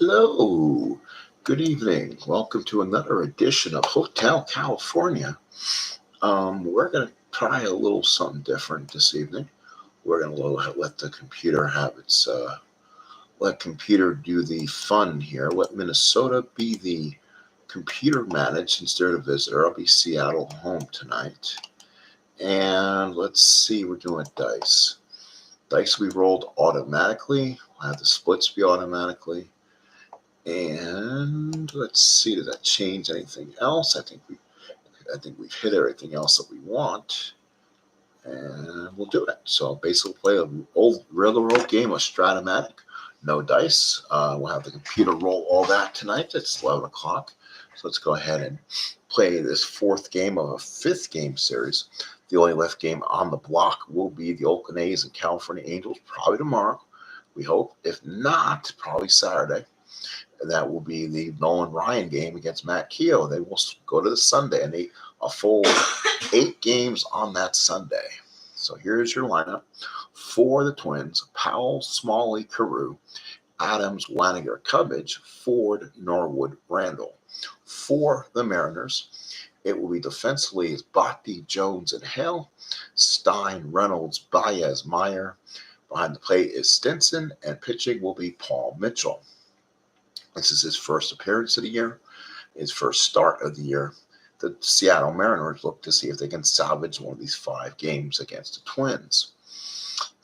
Hello, good evening. Welcome to another edition of Hotel California. We're going to try a little something different this evening. We're going to let the computer have let computer do the fun here. Let Minnesota be the computer managed since they're the visitor. I'll be Seattle home tonight. And let's see, we're doing dice. Dice we rolled automatically. We'll have the splits be automatically. And let's see, did that change anything else? I think we've hit everything else that we want, and we'll do it. So basically, play an old regular old game of Stratomatic, no dice. We'll have the computer roll all that tonight. It's 11 o'clock, so let's go ahead and play this fourth game of a fifth game series. The only left game on the block will be the Oakland A's and California Angels, probably tomorrow. We hope. If not, probably Saturday. That will be the Nolan Ryan game against Matt Keogh. They will go to the Sunday, and a full 8 games on that Sunday. So here's your lineup for the Twins: Powell, Smalley, Carew, Adams, Waniger, Cubbage, Ford, Norwood, Randall. For the Mariners, it will be defensively is Bhakti, Jones, and Hale, Stein, Reynolds, Baez, Meyer. Behind the plate is Stinson, and pitching will be Paul Mitchell. This is his first appearance of the year, his first start of the year. The Seattle Mariners look to see if they can salvage one of these 5 games against the Twins.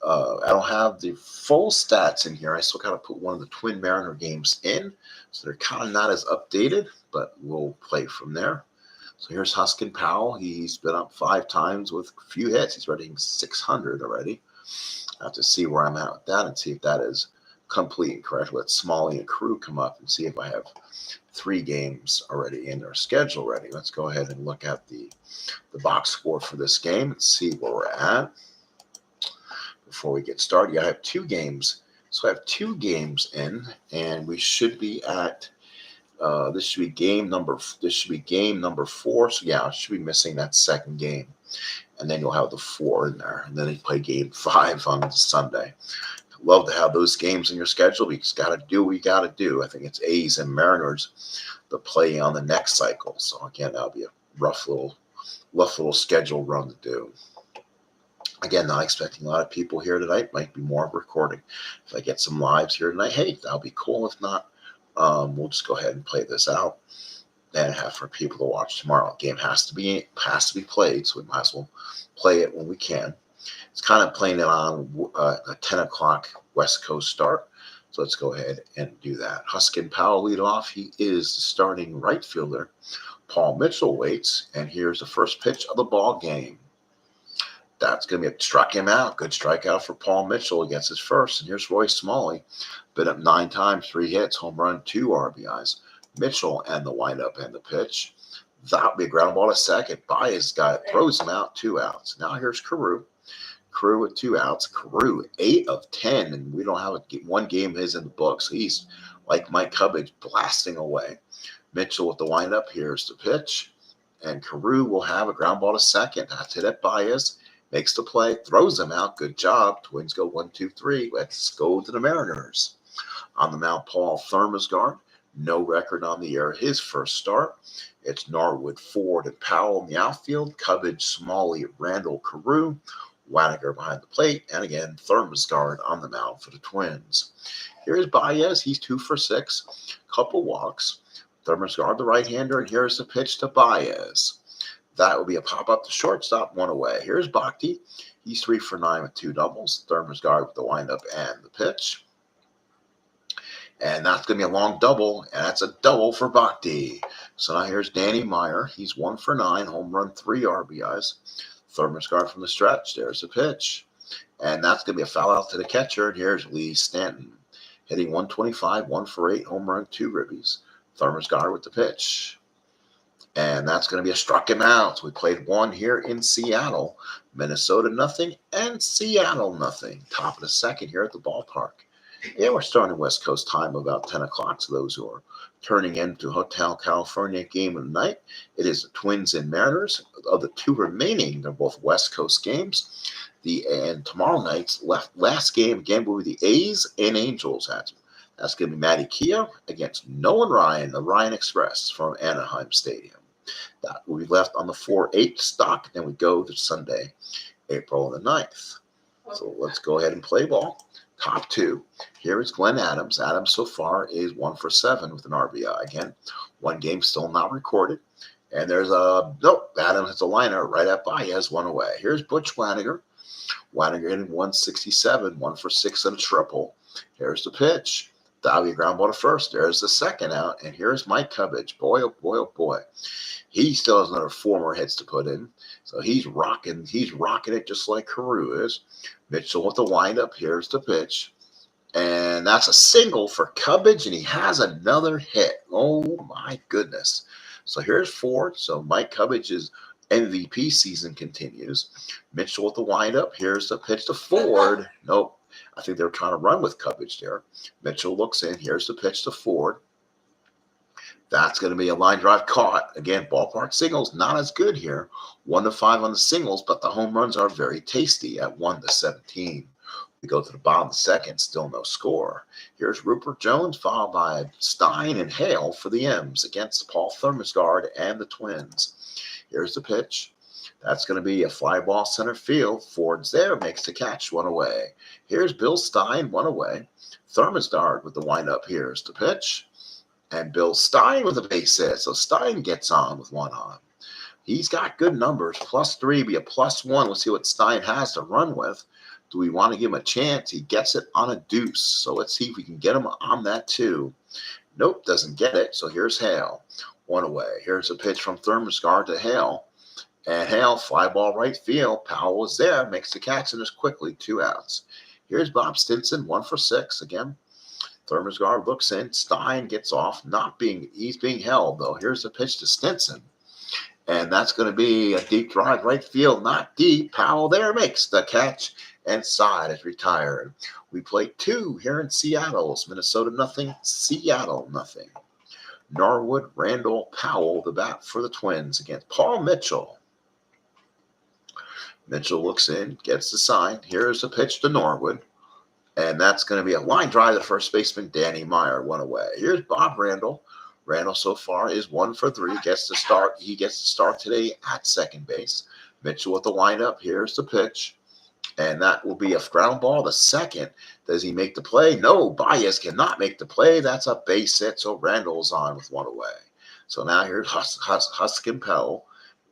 I don't have the full stats in here. I still got to put one of the Twin Mariner games in, so they're kind of not as updated, but we'll play from there. So here's Huskin Powell. He's been up 5 times with a few hits. He's hitting 600 already. I have to see where I'm at with that and see if that is complete and correct. Let Smalley and Carew come up and see if I have 3 games already in their schedule ready. Let's go ahead and look at the box score for this game and see where we're at. Before we get started, I have 2 games. So I have 2 games in, and we should be at this should be game number 4. So yeah, I should be missing that second game, and then you'll have the 4 in there, and then they play game 5 on Sunday. Love to have those games in your schedule. You just got to do what you got to do. I think it's A's and Mariners to play on the next cycle. So again, that'll be a rough little schedule run to do. Again, not expecting a lot of people here tonight. Might be more of a recording. If I get some lives here tonight, hey, that'll be cool. If not, we'll just go ahead and play this out and have for people to watch tomorrow. The game has to be played, so we might as well play it when we can. It's kind of playing it on a 10 o'clock West Coast start. So let's go ahead and do that. Huskin Powell lead off. He is the starting right fielder. Paul Mitchell waits, and here's the first pitch of the ball game. That's going to be struck him out. Good strikeout for Paul Mitchell against his first. And here's Roy Smalley. Been up 9 times, 3 hits, home run, 2 RBIs. Mitchell and the windup and the pitch. That'll be a ground ball to second. Baez got it, throws him out, 2 outs. Now here's Carew. Carew with 2 outs. Carew 8 of 10, and we don't have one game of his in the books. So he's like Mike Cubbage, blasting away. Mitchell with the windup. Here's the pitch, and Carew will have a ground ball to second. That's hit at Baez. Makes the play, throws him out. Good job. Twins go 1-2-3. Let's go to the Mariners. On the mound, Paul Thermosgard. No record on the year. His first start. It's Norwood, Ford, and Powell in the outfield. Cubbage, Smalley, Randall, Carew. Waniger behind the plate, and again, Thermosgard on the mound for the Twins. Here's Baez. He's 2 for 6. Couple walks. Thermosgard, the right-hander, and here's the pitch to Baez. That will be a pop-up to shortstop, 1 away. Here's Bhakti. He's 3 for 9 with 2 doubles. Thermosgard with the windup and the pitch. And that's going to be a long double, and that's a double for Bhakti. So now here's Danny Meyer. He's 1 for 9, home run, 3 RBIs. Thermosgard from the stretch. There's the pitch. And that's going to be a foul out to the catcher. And here's Lee Stanton hitting 125, 1 for 8, home run, 2 ribbies. Thermosgard with the pitch. And that's going to be a struck him out. So we played 1 here in Seattle. Minnesota nothing and Seattle nothing. Top of the second here at the ballpark. Yeah, we're starting West Coast time about 10 o'clock. So those who are turning into Hotel California game of the night, it is the Twins and Mariners. Of the 2 remaining, they're both West Coast games. And tomorrow night's last game again will be the A's and Angels. That's going to be Matty Kia against Nolan Ryan, the Ryan Express from Anaheim Stadium. That will be left on the 4-8 stock. Then we go to Sunday, April the 9th. So let's go ahead and play ball. Top two. Here is Glenn Adams. Adams so far is 1 for 7 with an RBI. Again, one game still not recorded. And there's Adams hits a liner right at Baez, 1 away. Here's Butch Waniger. Waniger hitting 167, 1 for 6 and a triple. Here's the pitch. That'll be a ground ball to first. There's the second out. And here's Mike Cubbage. Boy, oh boy, oh boy. He still has another 4 more hits to put in. So he's rocking it just like Carew is. Mitchell with the windup. Here's the pitch. And that's a single for Cubbage, and he has another hit. Oh, my goodness. So here's Ford. So Mike Cubbage's MVP season continues. Mitchell with the windup. Here's the pitch to Ford. Nope. I think they were trying to run with Cubbage there. Mitchell looks in. Here's the pitch to Ford. That's going to be a line drive caught. Again, ballpark singles not as good here. 1-5 on the singles, but the home runs are very tasty at 1-17. We go to the bottom of the second, still no score. Here's Rupert Jones, followed by Stein and Hale for the M's against Paul Thermosgard and the Twins. Here's the pitch. That's going to be a fly ball center field. Ford's there, makes the catch, 1 away. Here's Bill Stein, 1 away. Thermosgard with the windup. Here's the pitch. And Bill Stein with a base hit. So Stein gets on with 1 on. He's got good numbers. +3 be a +1. Let's see what Stein has to run with. Do we want to give him a chance? He gets it on a deuce. So let's see if we can get him on that too. Nope, doesn't get it. So here's Hale. 1 away. Here's a pitch from Thermosgard to Hale. And Hale, fly ball right field. Powell is there, makes the catch, and is quickly 2 outs. Here's Bob Stinson, 1 for 6 again. Thermosgard looks in. Stein gets off. He's being held, though. Here's the pitch to Stinson. And that's going to be a deep drive right field. Not deep. Powell there makes the catch. And Side is retired. We play 2 here in Seattle. It's Minnesota nothing, Seattle nothing. Norwood, Randall, Powell, the bat for the Twins against Paul Mitchell. Mitchell looks in, gets the sign. Here's the pitch to Norwood. And that's going to be a line drive to first baseman Danny Meyer, 1 away. Here's Bob Randall. Randall so far is 1 for 3. Gets the start. He gets the start today at second base. Mitchell with the windup. Here's the pitch. And that will be a ground ball to second. Does he make the play? No, Baez cannot make the play. That's a base hit. So Randall's on with 1 away. So now here's Huskin Pell.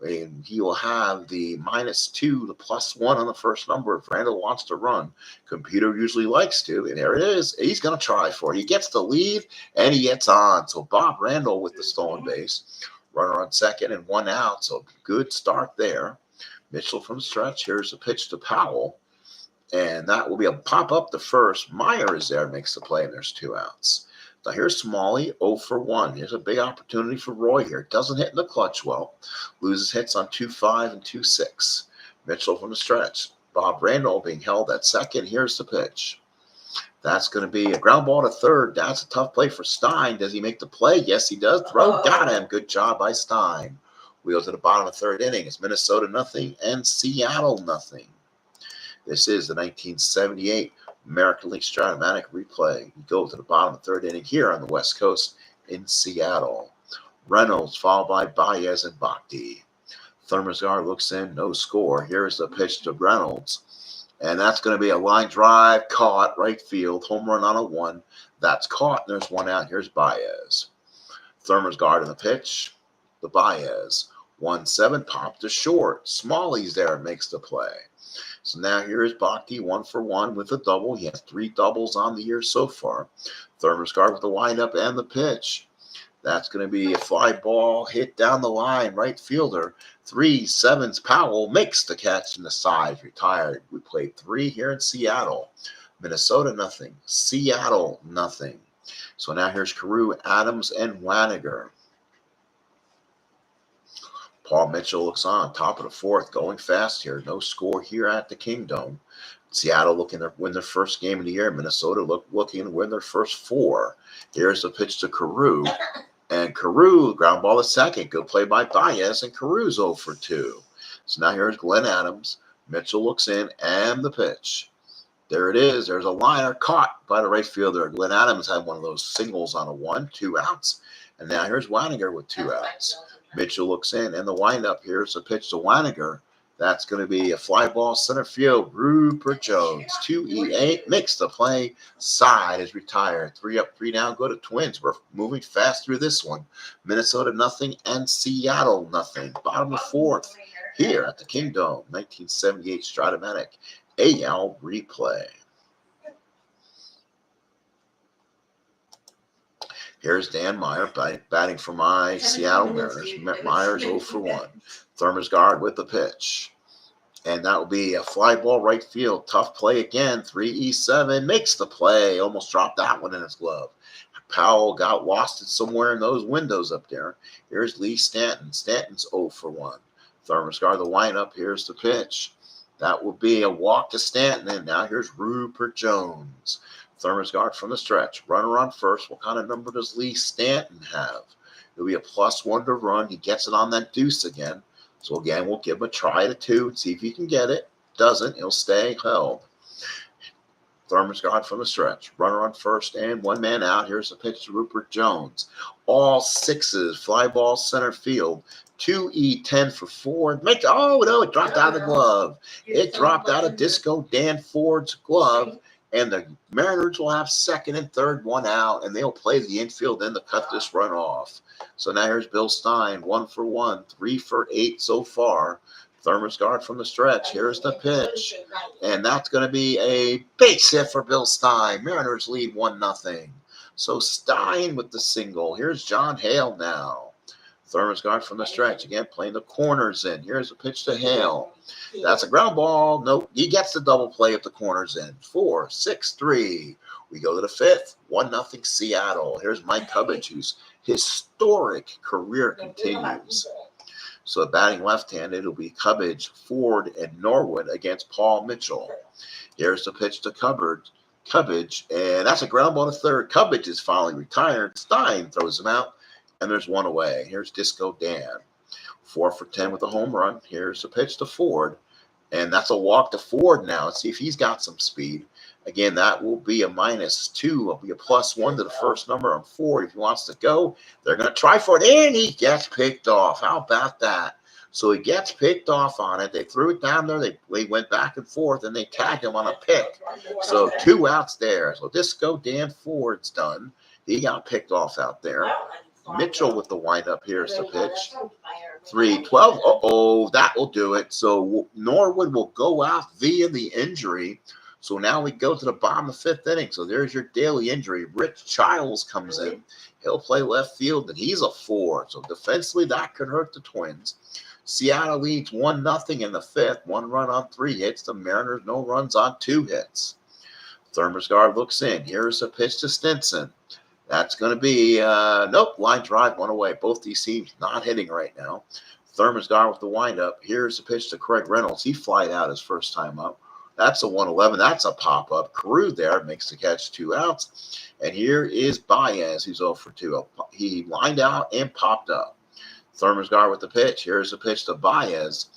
And he will have the -2 to +1 on the first number if Randall wants to run. Computer usually likes to, and there it is. He's going to try for it. He gets the lead, and he gets on. So Bob Randall with the stolen base. Runner on second and 1 out, so good start there. Mitchell from the stretch. Here's the pitch to Powell, and that will be a pop-up to first. Meyer is there, makes the play, and there's 2 outs. Now here's Smalley, 0 for 1. Here's a big opportunity for Roy here. Doesn't hit in the clutch well. Loses hits on 2-5 and 2-6. Mitchell from the stretch. Bob Randall being held at second. Here's the pitch. That's going to be a ground ball to third. That's a tough play for Stein. Does he make the play? Yes, he does. Throw, got him. Good job by Stein. We go to the bottom of the third inning. It's Minnesota nothing and Seattle nothing. This is the 1978 American League Stratomatic replay. We go to the bottom of the third inning here on the West Coast in Seattle. Reynolds followed by Baez and Bhakti. Thermosgard looks in, no score. Here's the pitch to Reynolds. And that's going to be a line drive caught right field. Home run on a 1. That's caught, and there's 1 out. Here's Baez. Thermosgard in the pitch. The Baez. 1-7, pop to short. Smalley's there and makes the play. So now here is Bhakti, 1 for 1 with a double. He has 3 doubles on the year so far. Thermosgard with the windup and the pitch. That's going to be a fly ball hit down the line. Right fielder, 3-7's Powell makes the catch and the side retired. We played 3 here in Seattle. Minnesota nothing. Seattle nothing. So now here's Carew, Adams, and Waniger. Paul Mitchell looks on, top of the 4th, going fast here. No score here at the Kingdom. Seattle looking to win their first game of the year. Minnesota looking to win their first 4. Here's the pitch to Carew. And Carew, ground ball to second. Good play by Baez, and Carew's 0 for 2. So now here's Glenn Adams. Mitchell looks in, and the pitch. There it is. There's a liner caught by the right fielder. Glenn Adams had one of those singles on a 1, 2 outs. And now here's Weininger with 2 outs. Mitchell looks in, and the windup. Here's a pitch to Weininger. That's going to be a fly ball center field. Rupert Jones, 2-8, makes the play. Side is retired. 3 up, 3 down. Go to Twins. We're moving fast through this one. Minnesota nothing and Seattle nothing. Bottom of 4th here at the Kingdome. 1978 Stratomatic AL replay. Here's Dan Meyer batting for my Seattle Mariners. Myers 0 for 1. Thermosgard with the pitch. And that will be a fly ball right field. Tough play again. 3-7 makes the play. Almost dropped that one in his glove. Powell got lost it somewhere in those windows up there. Here's Lee Stanton. Stanton's 0 for 1. Thermosgard the windup. Here's the pitch. That will be a walk to Stanton. And now here's Rupert Jones. Thermosgard from the stretch. Runner on first. What kind of number does Lee Stanton have? It'll be a +1 to run. He gets it on that deuce again. So again, we'll give him a try to 2 and see if he can get it. Doesn't, he'll stay held. Thermosgard from the stretch. Runner on first and 1 man out. Here's the pitch to Rupert Jones. All 6s. Fly ball center field. 2-10 for Ford. Oh, no, it dropped out of the glove. It dropped out of Disco Dan Ford's glove. And the Mariners will have second and third, 1 out, and they'll play the infield then to cut this run off. So now here's Bill Stein, 1 for 1, 3 for 8 so far. Thermosgard from the stretch. Here's the pitch. And that's going to be a base hit for Bill Stein. Mariners lead 1-0. So Stein with the single. Here's John Hale now. Thermosgard from the stretch. Again, playing the corners in. Here's a pitch to Hale. That's a ground ball. Nope. He gets the double play if the corner's in. 4-6-3. We go to the 5th. 1-0 Seattle. Here's Mike Cubbage, whose historic career continues. So batting left-handed, it'll be Cubbage, Ford, and Norwood against Paul Mitchell. Here's the pitch to Cubbage, and that's a ground ball to third. Cubbage is finally retired. Stein throws him out, and there's 1 away. Here's Disco Dan. 4 for 10 with a home run. Here's the pitch to Ford. And that's a walk to Ford now. Let's see if he's got some speed. Again, that will be a -2. It'll be a +1 to the first number on Ford. If he wants to go, they're going to try for it. And he gets picked off. How about that? So he gets picked off on it. They threw it down there. They went back and forth, and they tagged him on a pick. So 2 outs there. So Disco Dan Ford's done. He got picked off out there. Mitchell with the windup. Here's the pitch. 3-12. Uh-oh, that will do it. So Norwood will go out via the injury. So now we go to the bottom of the 5th inning. So there's your daily injury. Rich Childs comes in. He'll play left field, and he's a 4. So defensively, that could hurt the Twins. Seattle leads 1-0 in the 5th. 1 run on 3 hits. The Mariners, no runs on 2 hits. Thermosgard looks in. Here's a pitch to Stinson. That's going to be, nope, line drive, 1 away. Both these teams not hitting right now. Thermosgard with the windup. Here's the pitch to Craig Reynolds. He flied out his first time up. That's a 1-11. That's a pop-up. Carew there makes the catch, 2 outs. And here is Baez, who's 0 for 2. He lined out and popped up. Thermosgard with the pitch. Here's the pitch to Baez.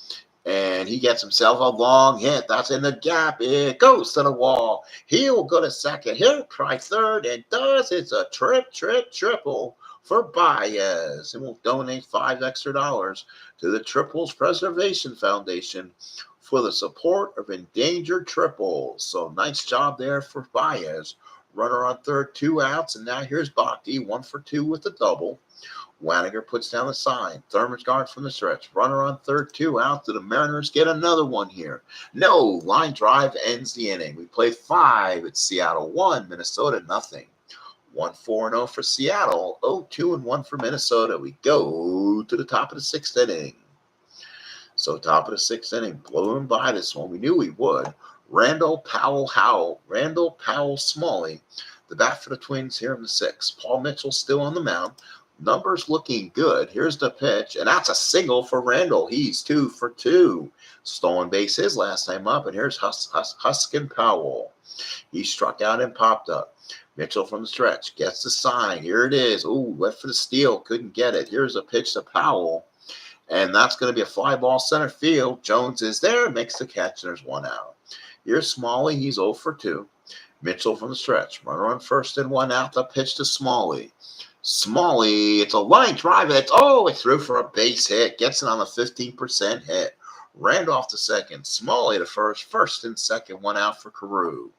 And he gets himself a long hit. That's in the gap. It goes to the wall. He'll go to second. He'll try third and does. It's a triple for Baez. And we'll donate $5 extra to the Triples Preservation Foundation for the support of endangered triples. So nice job there for Baez. Runner on third, 2 outs. And now here's Bhakti, 1 for 2 with the double. Weininger puts down the sign. Thermosgard from the stretch. Runner on third, 2 out. Do the Mariners get another one here? No. Line drive ends the inning. We play 5 at Seattle 1, Minnesota nothing. 1-4-0 for Seattle. 0-2-1 for Minnesota. We go to the top of the 6th inning. So top of the 6th inning, blowing by this one. We knew we would. Randall Powell Smalley. The bat for the Twins here in the 6th. Paul Mitchell still on the mound. Numbers looking good. Here's the pitch, and that's a single for Randall. He's 2 for 2. Stolen base his last time up, and here's Huskin Powell. He struck out and popped up. Mitchell from the stretch gets the sign. Here it is. Ooh, went for the steal. Couldn't get it. Here's a pitch to Powell, and that's going to be a fly ball center field. Jones is there, makes the catch, and there's 1 out. Here's Smalley. He's 0 for 2. Mitchell from the stretch. Runner on first and 1 out. The pitch to Smalley. Smalley, it's a line drive. It threw for a base hit. Gets it on a 15% hit. Randolph to second. Smalley to first. First and second. 1 out for Carew.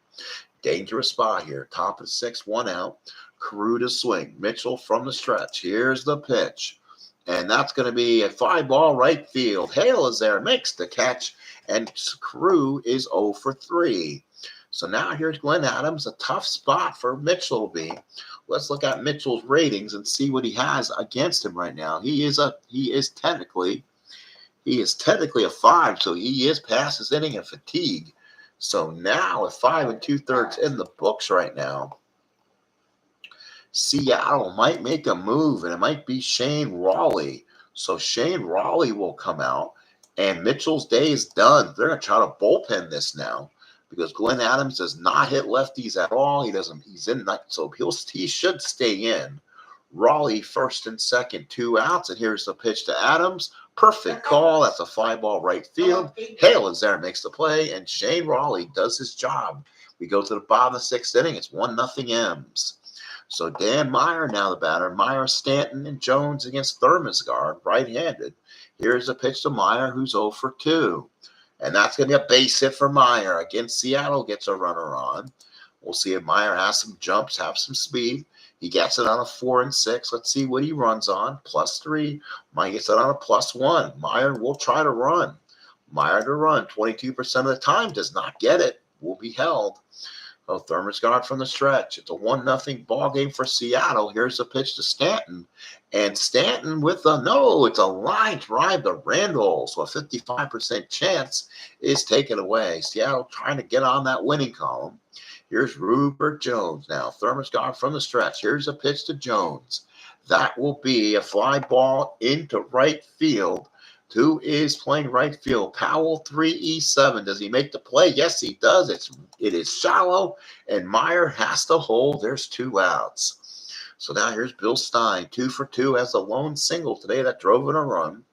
Dangerous spot here. Top of 6. 1 out. Carew to swing. Mitchell from the stretch. Here's the pitch. And that's going to be a fly ball right field. Hale is there. Makes the catch. And Carew is 0 for 3. So now here's Glenn Adams. A tough spot for Mitchell to be. Let's look at Mitchell's ratings and see what he has against him right now. He is technically a 5, so he is past his inning of fatigue. So now at 5 2/3 in the books right now, Seattle might make a move, and it might be Shane Rawley. So Shane Rawley will come out, and Mitchell's day is done. They're going to try to bullpen this now, because Glenn Adams does not hit lefties at all. He's in, so he should stay in. Raleigh first and second, 2 outs, and here's the pitch to Adams. Perfect call. That's a fly ball right field. Hale is there, makes the play, and Shane Raleigh does his job. We go to the bottom of the 6th inning. It's 1-0 M's. So Dan Meyer now the batter. Meyer, Stanton, and Jones against Thermosgard, right-handed. Here's the pitch to Meyer, who's 0 for 2. And that's going to be a base hit for Meyer. Again, Seattle gets a runner on. We'll see if Meyer has some jumps, have some speed. He gets it on a 4 and 6. Let's see what he runs on. +3. Meyer gets it on a +1. Meyer will try to run. Meyer to run. 22% of the time does not get it. Will be held. Oh, Thermosgard from the stretch. It's a 1-0 ball game for Seattle. Here's the pitch to Stanton. And Stanton with it's a line drive to Randall. So a 55% chance is taken away. Seattle trying to get on that winning column. Here's Rupert Jones now. Thermosgard from the stretch. Here's a pitch to Jones. That will be a fly ball into right field. Who is playing right field? Powell, 3E7. Does he make the play? Yes, he does. It is shallow, and Meyer has to hold. There's 2 outs. So now here's Bill Stein, 2 for 2, has a lone single today that drove in a run.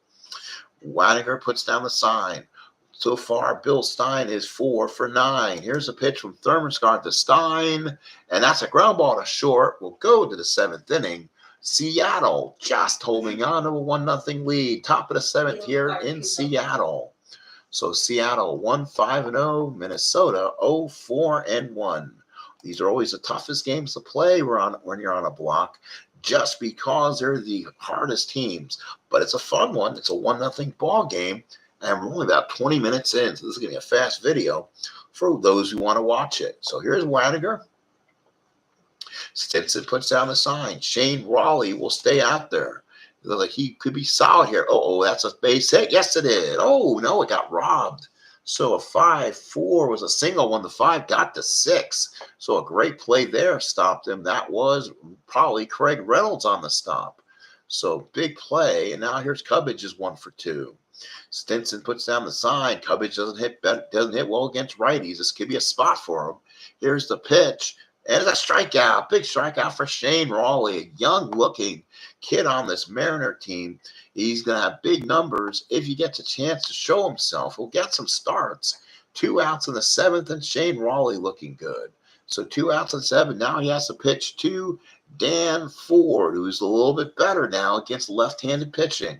Waniger puts down the sign. So far, Bill Stein is 4 for 9. Here's a pitch from Thermosgard to Stein, and that's a ground ball to short. We'll go to the 7th inning. Seattle just holding on to a 1-0 lead. Top of the 7th here in Seattle. So Seattle 1-5-0, Minnesota 0-4-1. These are always the toughest games to play when you're on a block, just because they're the hardest teams. But it's a fun one. It's a 1-0 ball game, and we're only about 20 minutes in. So this is going to be a fast video for those who want to watch it. So here's Waniger. Stinson puts down the sign. Shane Rawley will stay out there. It looks like he could be solid here. That's a base hit. Yes, it is. Oh, no, it got robbed. So a 5-4 was a single when the 5 got to 6. So a great play there stopped him. That was probably Craig Reynolds on the stop. So big play. And now here's Cubbage is 1 for 2. Stinson puts down the sign. Cubbage doesn't hit well against righties. This could be a spot for him. Here's the pitch. And it's a strikeout, big strikeout for Shane Rawley, a young-looking kid on this Mariner team. He's going to have big numbers if he gets a chance to show himself. He'll get some starts. 2 outs in the 7th, and Shane Rawley looking good. So 2 outs in the 7th. Now he has to pitch to Dan Ford, who's a little bit better now against left-handed pitching.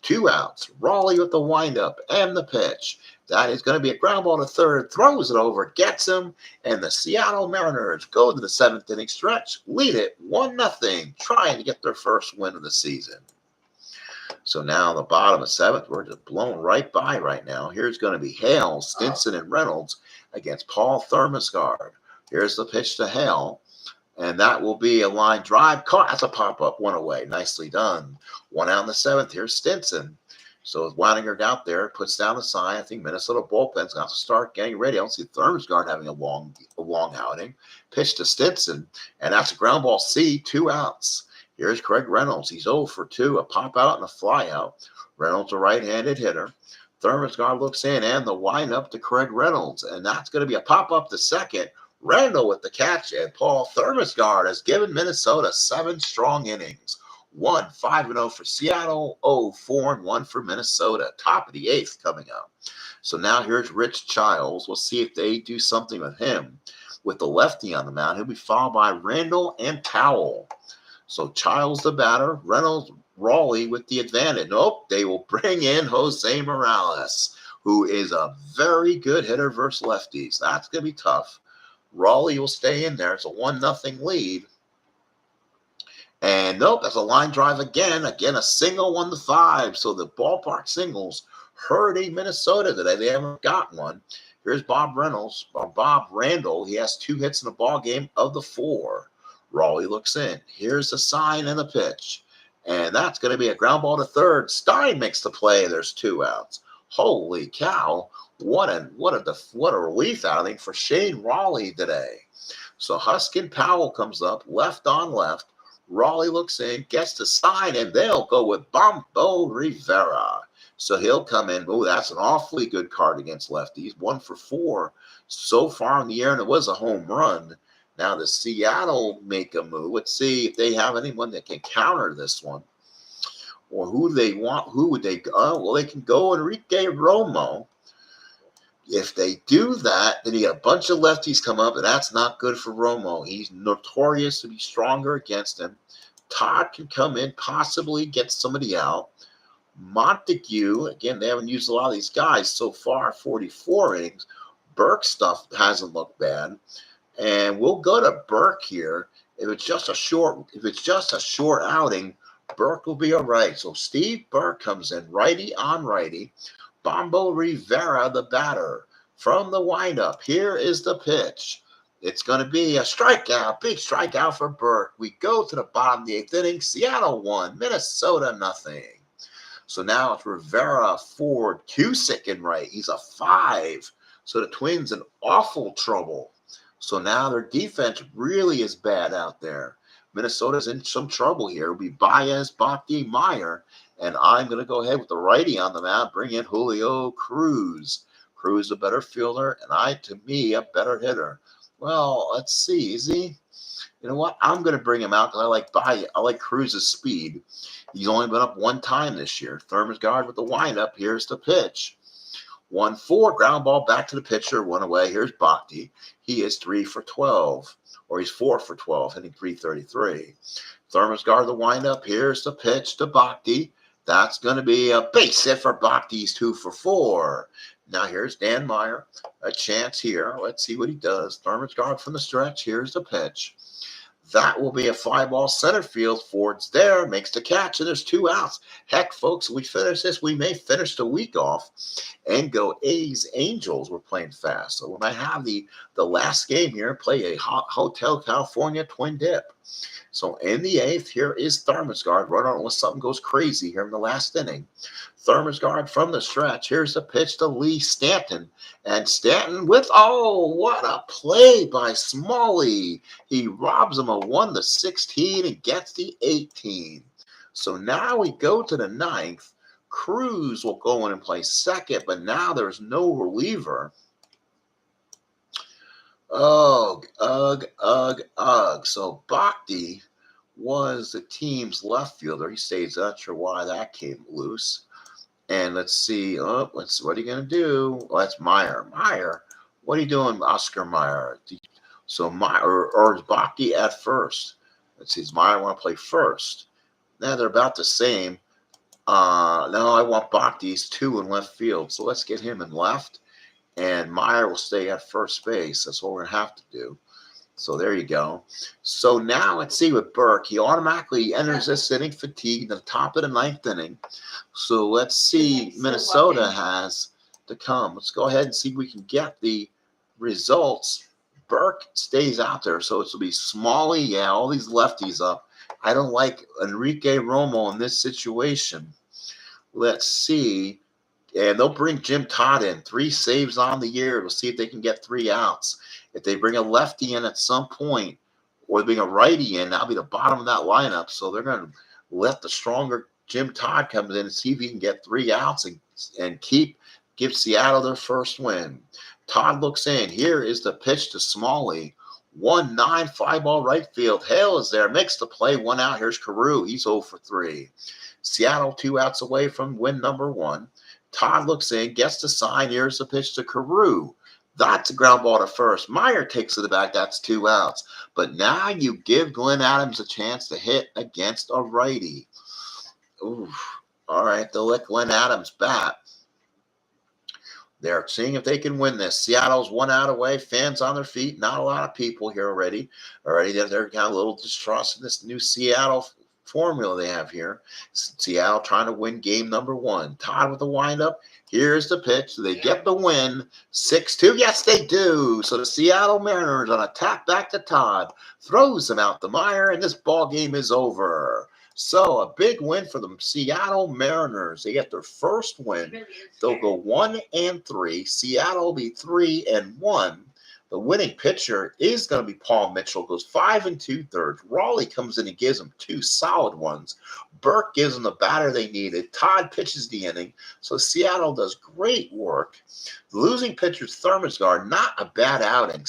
2 outs. Rawley with the windup and the pitch. That is going to be a ground ball to third. Throws it over, gets him, and the Seattle Mariners go to the 7th inning stretch, lead it 1-0, trying to get their first win of the season. So now the bottom of 7th, we're just blown right by right now. Here's going to be Hale, Stinson, and Reynolds against Paul Thermosgard. Here's the pitch to Hale, and that will be a line drive. Caught. That's a pop-up, 1 away. Nicely done. 1 out in the 7th. Here's Stinson. So Waniger out there, puts down the sign. I think Minnesota bullpen's got to start getting ready. I don't see Thermosgard having a long outing. Pitch to Stinson, and that's a ground ball C, 2 outs. Here's Craig Reynolds. He's 0 for 2, a pop out and a fly out. Reynolds, a right-handed hitter. Thermosgard looks in, and the windup to Craig Reynolds, and that's going to be a pop-up to second. Randall with the catch, and Paul Thermosgard has given Minnesota 7 strong innings. 5-0 for Seattle, 4-1 for Minnesota. Top of the 8th coming up. So now here's Rich Childs. We'll see if they do something with him. With the lefty on the mound, he'll be followed by Randall and Powell. So Childs the batter, Reynolds, Raleigh with the advantage. Nope, they will bring in Jose Morales, who is a very good hitter versus lefties. That's going to be tough. Raleigh will stay in there. It's a 1-0 lead. And nope, that's a line drive again. Again, a single 1-5. So the ballpark singles hurting Minnesota today. They haven't got one. Here's Bob Randall. He has 2 hits in the ball game of the 4. Raleigh looks in. Here's the sign and the pitch. And that's going to be a ground ball to third. Stein makes the play. There's 2 outs. Holy cow. What a relief outing for Shane Raleigh today. So Huskin Powell comes up, left on left. Raleigh looks in, gets the sign, and they'll go with Bombo Rivera. So he'll come in. Oh, that's an awfully good card against lefties. 1 for 4 so far in the year, and it was a home run. Now the Seattle make a move. Let's see if they have anyone that can counter this one. Or who they want. Who would they go? Well, they can go Enrique Romo. If they do that, then you get a bunch of lefties come up, and that's not good for Romo. He's notorious to be stronger against him. Todd can come in, possibly get somebody out. Montague, again, they haven't used a lot of these guys so far, 44 innings. Burke stuff hasn't looked bad. And we'll go to Burke here. If it's just a short outing, Burke will be all right. So Steve Burke comes in, righty on righty. Bombo Rivera, the batter, from the windup. Here is the pitch. It's going to be a strikeout, big strikeout for Burke. We go to the bottom of the 8th inning. Seattle 1, Minnesota 0. So now it's Rivera for Cusick in right. He's a 5. So the Twins in awful trouble. So now their defense really is bad out there. Minnesota's in some trouble here. It'll be Baez, Bhakti, Meyer. And I'm going to go ahead with the righty on the mound, bring in Julio Cruz. Cruz a better fielder, and to me, a better hitter. Well, let's see. Is he? You know what? I'm going to bring him out because I like Cruz's speed. He's only been up 1 time this year. Thermosgard with the windup. Here's the pitch. 1-4, ground ball back to the pitcher, 1 away. Here's Bhakti. He is 3 for 12, or he's 4 for 12, hitting .333. Thermosgard the windup. Here's the pitch to Bhakti. That's going to be a base hit for Bhakti. He's 2 for 4. Now here's Dan Meyer. A chance here. Let's see what he does. Thermosgard from the stretch. Here's the pitch. That will be a fly ball center field. Ford's there, makes the catch, and there's 2 outs. Heck, folks, we finish this. We may finish the week off and go A's Angels. We're playing fast. So we might have the last game here, play a Hotel California twin dip. So in the 8th, here is Thermosgard. Run on unless something goes crazy here in the last inning. Thermosgard from the stretch. Here's the pitch to Lee Stanton. And Stanton with, what a play by Smalley. He robs him a 1-16 and gets the 18. So now we go to the 9th. Cruz will go in and play second, but now there's no reliever. Ugh. So Bhakti was the team's left fielder. He stays, not sure why that came loose. And let's see. What are you going to do? Oh, that's Meyer. Meyer, what are you doing, Oscar Meyer? So Meyer, or is Bhakti at first? Let's see. Does Meyer want to play first? Now they're about the same. No, I want Bhakti's 2 in left field. So let's get him in left. And Meyer will stay at first base. That's what we're going to have to do. So there you go. So now let's see with Burke. He automatically enters this inning fatigued at the top of the 9th inning. So let's see Minnesota has to come. Let's go ahead and see if we can get the results. Burke stays out there. So it will be Smalley. Yeah, all these lefties up. I don't like Enrique Romo in this situation. Let's see. And they'll bring Jim Todd in. 3 saves on the year. We'll see if they can get 3 outs. If they bring a lefty in at some point, or they bring a righty in, that'll be the bottom of that lineup. So they're going to let the stronger Jim Todd come in and see if he can get 3 outs and give Seattle their first win. Todd looks in. Here is the pitch to Smalley. 1-9 fly ball right field. Hale is there, makes the play, 1 out. Here's Carew. He's 0 for 3. Seattle 2 outs away from win number 1. Todd looks in, gets the sign. Here's the pitch to Carew. That's a ground ball to first. Meyer takes it back. That's 2 outs. But now you give Glenn Adams a chance to hit against a righty. Ooh. All right, they'll let Glenn Adams bat. They're seeing if they can win this. Seattle's 1 out away. Fans on their feet. Not a lot of people here already. They're kind of a little distrust in this new Seattle formula they have here. Seattle trying to win game number 1. Todd with the windup. Here's the pitch. They get the win. 6-2. Yes, they do. So the Seattle Mariners on a tap back to Todd. Throws him out the mire, and this ball game is over. So a big win for the Seattle Mariners. They get their first win. They'll go 1-3. Seattle will be 3-1. The winning pitcher is going to be Paul Mitchell. Goes 5 2/3. Raleigh comes in and gives them 2 solid ones. Burke gives them the batter they needed. Todd pitches the inning. So Seattle does great work. The losing pitcher, Thermosgard, not a bad outing.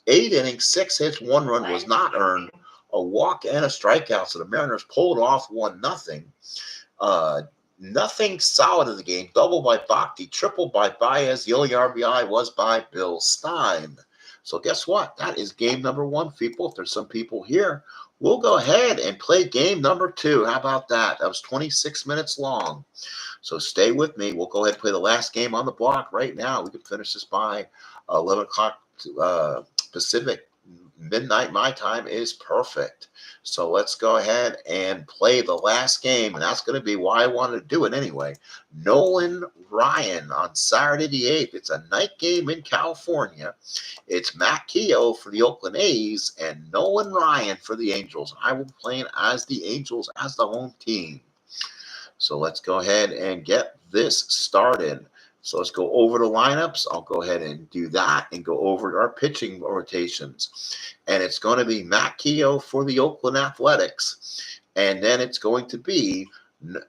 8 innings, 6 hits, 1 run was not earned. A walk and a strikeout. So the Mariners pulled off 1-0. Nothing solid in the game. Double by Bhakti, triple by Baez. The only RBI was by Bill Stein. So guess what? That is game number 1, people. If there's some people here, we'll go ahead and play game number 2. How about that? That was 26 minutes long. So stay with me. We'll go ahead and play the last game on the block right now. We can finish this by 11 o'clock Pacific. Midnight my time is perfect. So let's go ahead and play the last game, and that's going to be why I wanted to do it anyway. Nolan Ryan on Saturday the 8th. It's a night game in California. It's Matt Keogh for the Oakland A's and Nolan Ryan for the Angels. I will be playing as the Angels as the home team. So let's go ahead and get this started. So let's go over the lineups. I'll go ahead and do that and go over our pitching rotations. And it's going to be Matt Keogh for the Oakland Athletics. And then it's going to be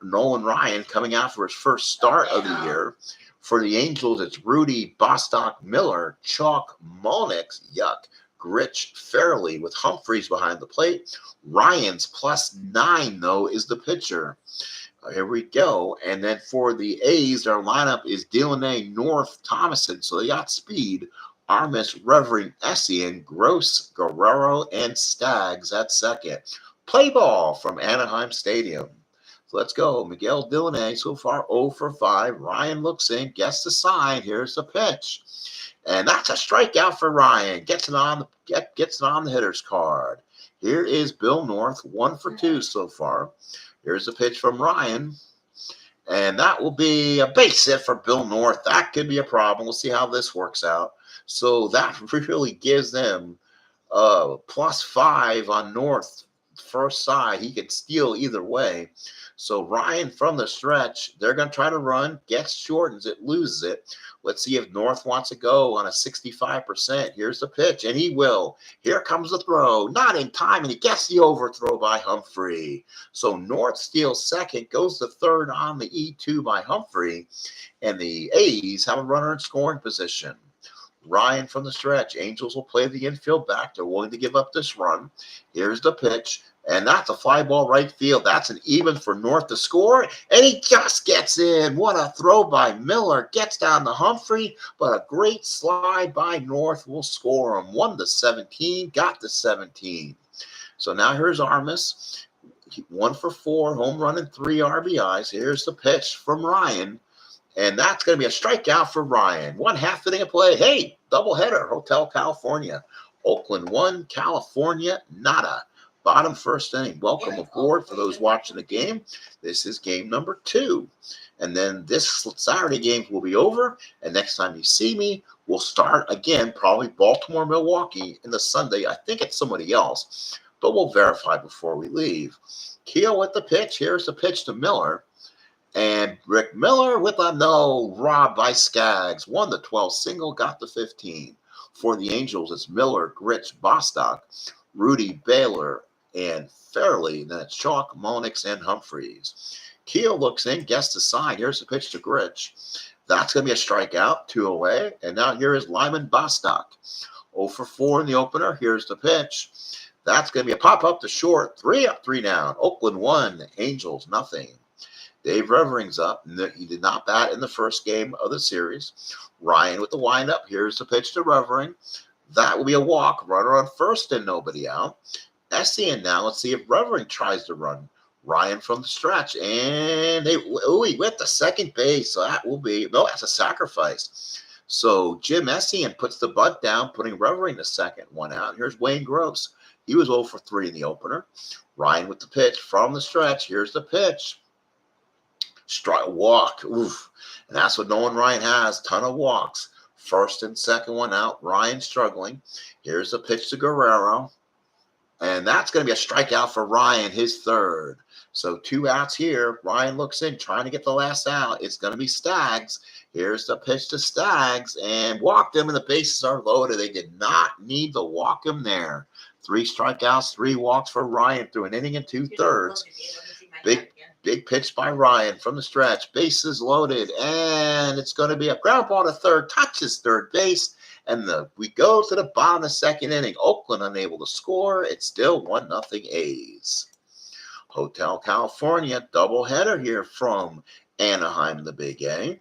Nolan Ryan coming out for his first start of the year. For the Angels, it's Rudy Bostock Miller, Chalk Monix, Gritch Fairley with Humphreys behind the plate. Ryan's +9, though, is the pitcher. Here we go. And then for the A's, their lineup is Delaney, North, Thomason. So they got speed. Armis, Reverend, Essien, Gross, Guerrero, and Staggs at second. Play ball from Anaheim Stadium. So let's go. Miguel Delaney so far 0 for 5. Ryan looks in, gets the sign. Here's the pitch. And that's a strikeout for Ryan. Gets it on the hitter's card. Here is Bill North, 1 for 2 so far. Here's the pitch from Ryan. And that will be a base hit for Bill North. That could be a problem. We'll see how this works out. So that really gives them +5 on North first side. He could steal either way. So Ryan from the stretch, they're going to try to run, gets shortens it, loses it. Let's see if North wants to go on a 65%. Here's the pitch, and he will. Here comes the throw. Not in time, and he gets the overthrow by Humphrey. So North steals second, goes to third on the E2 by Humphrey, and the A's have a runner in scoring position. Ryan from the stretch. Angels will play the infield back. They're willing to give up this run. Here's the pitch. And that's a fly ball right field. That's an even for North to score. And he just gets in. What a throw by Miller. Gets down to Humphrey. But a great slide by North will score him. 1-17. Got the 17. So now here's Armis. 1 for 4. Home run and 3 RBIs. Here's the pitch from Ryan. And that's going to be a strikeout for Ryan. 1/2 inning of play. Hey, doubleheader. Hotel California. Oakland 1, California nada. Bottom first inning. Welcome aboard for those watching the game. This is game number 2. And then this Saturday game will be over. And next time you see me, we'll start again, probably Baltimore, Milwaukee in the Sunday. I think it's somebody else, but we'll verify before we leave. Keogh with the pitch. Here's the pitch to Miller. And Rick Miller with a no, robbed by Skaggs. 1-12 single, got the 15. For the Angels, it's Miller, Gritch, Bostock, Rudy, Baylor, and Fairley. Then it's Chalk, Monix, and Humphreys. Keogh looks in, gets the sign. Here's the pitch to Gritch. That's going to be a strikeout, 2 away. And now here is Lyman Bostock. 0 for 4 in the opener. Here's the pitch. That's going to be a pop up to short. 3 up, 3 down. Oakland 1, Angels nothing. Dave Revering's up. He did not bat in the first game of the series. Ryan with the windup. Here's the pitch to Revering. That will be a walk. Runner on first and nobody out. Essien now. Let's see if Revering tries to run. Ryan from the stretch. And he went to second base. So that will be, no, that's a sacrifice. So Jim Essien puts the butt down, putting Revering to second. 1 out. Here's Wayne Gross. He was 0 for 3 in the opener. Ryan with the pitch from the stretch. Here's the pitch. Strike, walk. Oof. And that's what Nolan Ryan has. Ton of walks. First and second one out. Ryan struggling. Here's the pitch to Guerrero. And that's going to be a strikeout for Ryan, his third. So 2 outs here. Ryan looks in, trying to get the last out. It's going to be Staggs. Here's the pitch to Staggs. And walked him, and the bases are loaded. They did not need to walk him there. 3 strikeouts, 3 walks for Ryan through an inning and 2/3. Big pitch by Ryan from the stretch. Bases loaded, and it's going to be a ground ball to third. Touches third base, and we go to the bottom of the second inning. Oakland unable to score. It's still 1-0 A's. Hotel California doubleheader here from Anaheim, the Big A.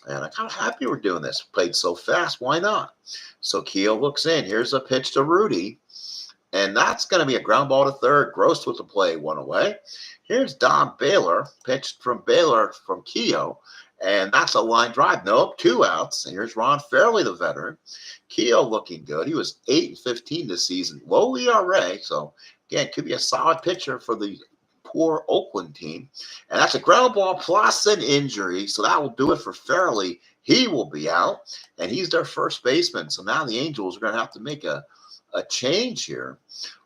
And I'm kind of happy we're doing this. Played so fast. Why not? So Keel looks in. Here's a pitch to Rudy. And that's going to be a ground ball to third. Gross with the play, 1 away. Here's Don Baylor, pitched from Baylor from Keogh. And that's a line drive. Nope, 2 outs. And here's Ron Fairley, the veteran. Keogh looking good. He was 8-15 this season. Low ERA. So, again, could be a solid pitcher for the poor Oakland team. And that's a ground ball plus an injury. So that will do it for Fairley. He will be out. And he's their first baseman. So now the Angels are going to have to make a change here.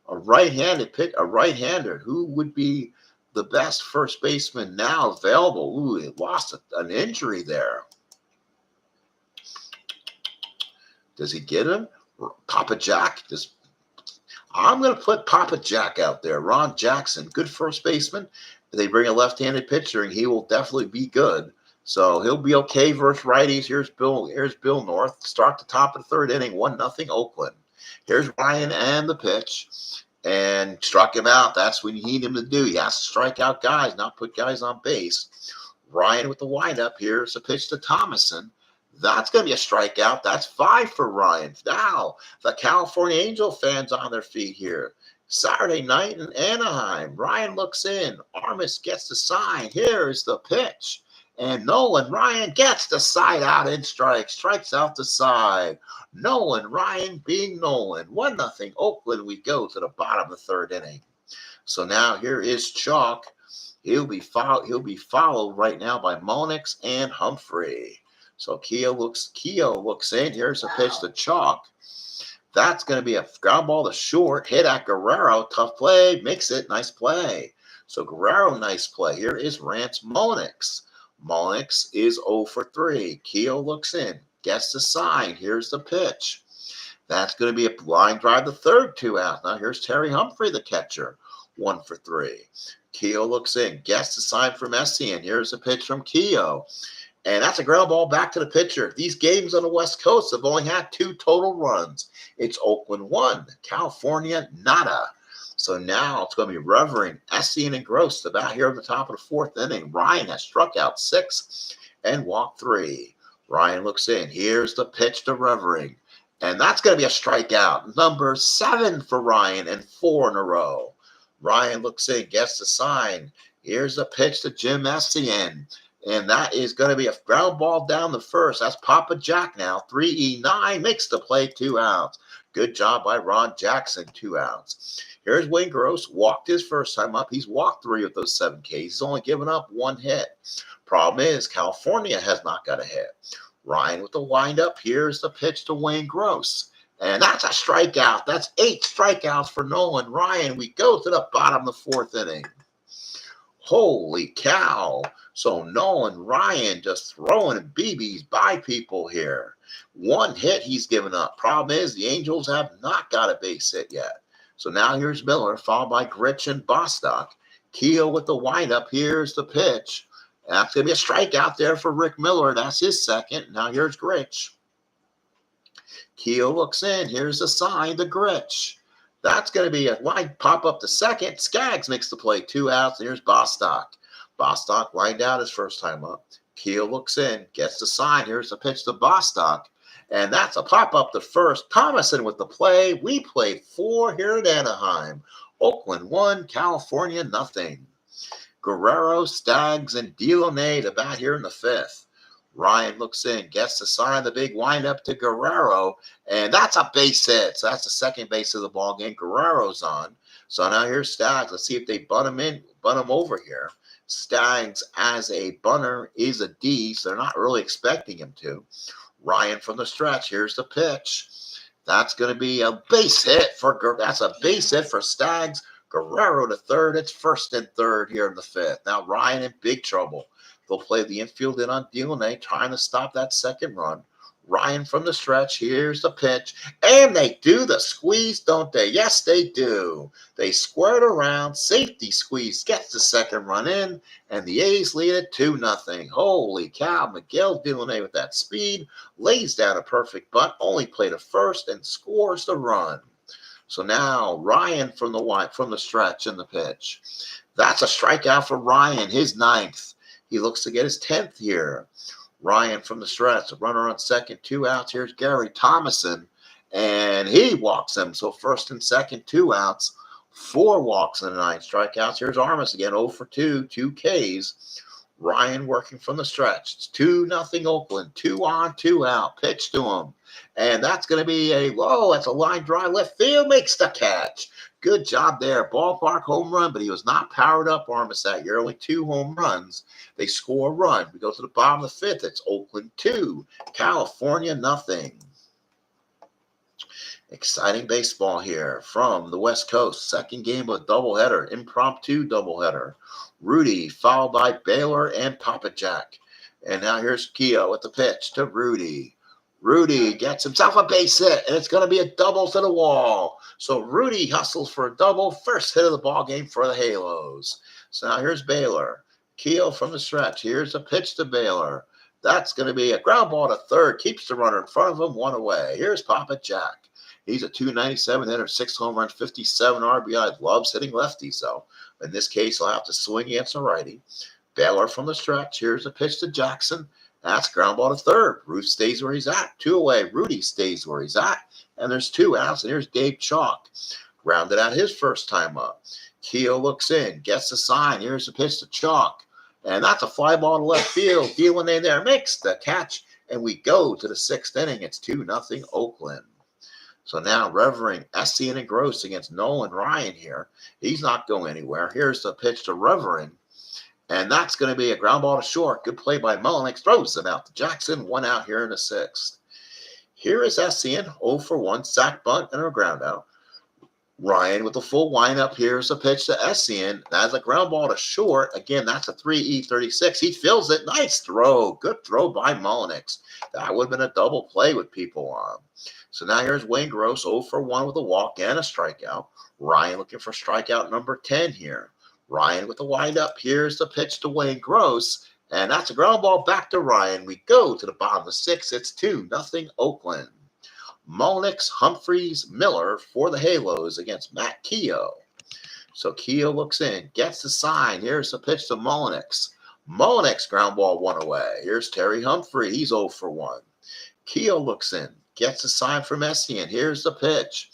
A right-hander. Who would be the best first baseman now available? Ooh, he lost an injury there. Does he get him? Papa Jack? I'm going to put Papa Jack out there. Ron Jackson, good first baseman. They bring a left-handed pitcher, and he will definitely be good. So he'll be okay versus righties. Here's Bill North. Start the top of the third inning, 1-0 Oakland. Here's Ryan and the pitch. And struck him out. That's what you need him to do. He has to strike out guys, not put guys on base. Ryan with the windup. Here's a pitch to Thomason. That's going to be a strikeout. That's 5 for Ryan. Now, the California Angel fans on their feet here. Saturday night in Anaheim. Ryan looks in. Armas gets the sign. Here's the pitch. And Nolan Ryan gets the side out and strikes out the side. Nolan Ryan being Nolan. 1-0 Oakland. We go to the bottom of the third inning. So now here is Chalk. He'll be followed right now by Monix and Humphrey. So Keogh looks in. Here's a pitch to Chalk. That's going to be a ground ball to short. Hit at Guerrero. Tough play. Makes it. Nice play. So Guerrero, nice play. Here is Rance Monix. Monix is 0 for 3. Keogh looks in. Gets the sign. Here's the pitch. That's going to be a line drive to third, 2 outs. Now here's Terry Humphrey, the catcher, 1 for 3. Keogh looks in. Gets the sign from Essien. Here's a pitch from Keogh. And that's a ground ball back to the pitcher. These games on the West Coast have only had 2 total runs. It's Oakland 1, California nada. So now it's going to be Revering, Essien, and Gross about here at the top of the 4th inning. Ryan has struck out 6 and walked 3. Ryan looks in. Here's the pitch to Revering. And that's going to be a strikeout. Number 7 for Ryan and 4 in a row. Ryan looks in, gets the sign. Here's the pitch to Jim Essien. And that is going to be a ground ball down the first. That's Papa Jack now. 3-9 makes the play, 2 outs. Good job by Ron Jackson, 2 outs. Here's Wayne Gross. Walked his first time up. He's walked 3 of those 7 Ks. He's only given up 1 hit. Problem is, California has not got a hit. Ryan with the windup. Here's the pitch to Wayne Gross. And that's a strikeout. That's 8 strikeouts for Nolan Ryan. We go to the bottom of the 4th inning. Holy cow. So Nolan Ryan just throwing BBs by people here. 1 hit he's given up. Problem is, the Angels have not got a base hit yet. So now here's Miller, followed by Grich and Bostock. Keogh with the windup. Here's the pitch. That's going to be a strikeout there for Rick Miller. That's his second. Now here's Grich. Keo looks in. Here's the sign, the Gritch. That's going to be a line pop up to second. Skaggs makes the play. 2 outs. And here's Bostock. Bostock lined out his first time up. Keo looks in. Gets the sign. Here's the pitch to Bostock. And that's a pop up to first. Thomason with the play. We played 4 here at Anaheim. Oakland 1, California nothing. Guerrero, Staggs, and Delaunay to bat here in the 5th. Ryan looks in, gets the sign, the big windup to Guerrero, and that's a base hit. So that's the second base of the ball game. Guerrero's on. So now here's Staggs. Let's see if they bunt him over here. Staggs as a bunter is a D, so they're not really expecting him to. Ryan from the stretch. Here's the pitch. That's going to be a base hit for Staggs. Guerrero to third. It's 1st and 3rd here in the 5th. Now Ryan in big trouble. They'll play the infield in on Delaunay, trying to stop that second run. Ryan from the stretch. Here's the pitch. And they do the squeeze, don't they? Yes, they do. They squared around. Safety squeeze gets the second run in. And the A's lead it 2-0. Holy cow. Miguel Delaunay with that speed lays down a perfect bunt. Only played a first and scores the run. So now Ryan from the stretch in the pitch. That's a strikeout for Ryan, his 9th. He looks to get his 10th here. Ryan from the stretch, a runner on second, 2 outs. Here's Gary Thomason, and he walks him. So 1st and 2nd, 2 outs, 4 walks in the 9 strikeouts. Here's Armas again, 0 for 2, 2 Ks. Ryan working from the stretch. It's 2-0 Oakland, 2 on, 2 out. Pitch to him. And that's going to be that's a line drive. Left field makes the catch. Good job there. Ballpark home run, but he was not powered up, Armas, that year. Only 2 home runs. They score a run. We go to the bottom of the 5th. It's Oakland 2, California nothing. Exciting baseball here from the West Coast. Second game of a doubleheader, impromptu doubleheader. Rudy followed by Baylor and Papa Jack. And now here's Keo with the pitch to Rudy. Rudy gets himself a base hit, and it's going to be a double to the wall. So Rudy hustles for a double, first hit of the ball game for the Halos. So now here's Baylor. Keo from the stretch. Here's a pitch to Baylor. That's going to be a ground ball to third, keeps the runner in front of him, 1 away. Here's Papa Jack. He's a 297 hitter, 6 home runs, 57 RBI. Loves hitting lefties, though. In this case, he'll have to swing against a righty. Baylor from the stretch. Here's a pitch to Jackson. That's ground ball to third. Ruth stays where he's at. 2 away. Rudy stays where he's at. And there's 2 outs. And here's Dave Chalk. Grounded out his first time up. Keo looks in. Gets the sign. Here's the pitch to Chalk. And that's a fly ball to left field. Delaunay there makes the catch. And we go to the 6th inning. It's 2-0 Oakland. So now Revering, Essien, and Gross against Nolan Ryan here. He's not going anywhere. Here's the pitch to Revering. And that's going to be a ground ball to short. Good play by Mullenix. Throws it out to Jackson. 1 out here in the 6th. Here is Essien. 0 for 1. Sack bunt and a ground out. Ryan with the full windup. Here's a pitch to Essien. That's a ground ball to short. Again, that's a 3E36. He fills it. Nice throw. Good throw by Mullenix. That would have been a double play with people on. So now here's Wayne Gross. 0 for 1 with a walk and a strikeout. Ryan looking for strikeout number 10 here. Ryan with the windup. Here's the pitch to Wayne Gross. And that's a ground ball back to Ryan. We go to the bottom of the 6th. It's 2-0 Oakland. Mullenix, Humphreys, Miller for the Halos against Matt Keo. So Keo looks in. Gets the sign. Here's the pitch to Mullenix. Mullenix ground ball 1 away. Here's Terry Humphrey. He's 0 for 1. Keo looks in. Gets the sign from Essien. Here's the pitch.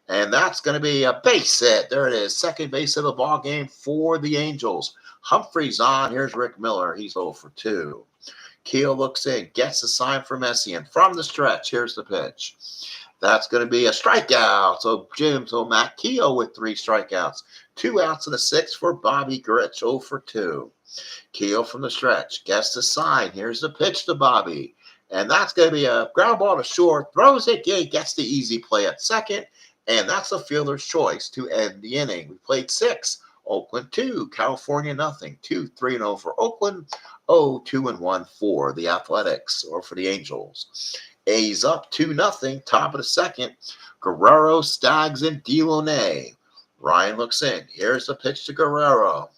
And that's going to be a base hit. There it is. Second base of the ball game for the Angels. Humphrey's on. Here's Rick Miller. He's 0 for 2. Keo looks in. Gets the sign from Essien. From the stretch. Here's the pitch. That's going to be a strikeout. So Matt Keo with 3 strikeouts. 2 outs in the 6th for Bobby Gritch. 0 for 2. Keo from the stretch. Gets the sign. Here's the pitch to Bobby. And that's going to be a ground ball to short. Throws it. Yeah, gets the easy play at second. And that's the fielder's choice to end the inning. We played 6. Oakland 2. California nothing. 2-3-0 for Oakland. 0-2-1 for the Athletics or for the Angels. A's up 2-0. Top of the 2nd. Guerrero, Staggs, and Delaunay. Ryan looks in. Here's the pitch to Guerrero.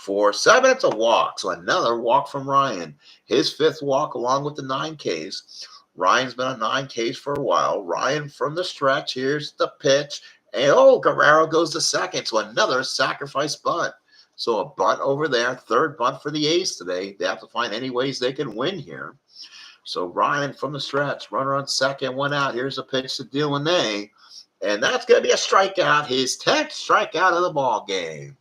4-7. It's a walk. So another walk from Ryan. His 5th walk along with the 9 Ks. Ryan's been on 9Ks for a while. Ryan from the stretch. Here's the pitch. And Guerrero goes to second. So another sacrifice bunt. So a bunt over there. Third bunt for the A's today. They have to find any ways they can win here. So Ryan from the stretch. Runner on second. One out. Here's a pitch to Delaney. And that's going to be a strikeout. His 10th strikeout of the ball game.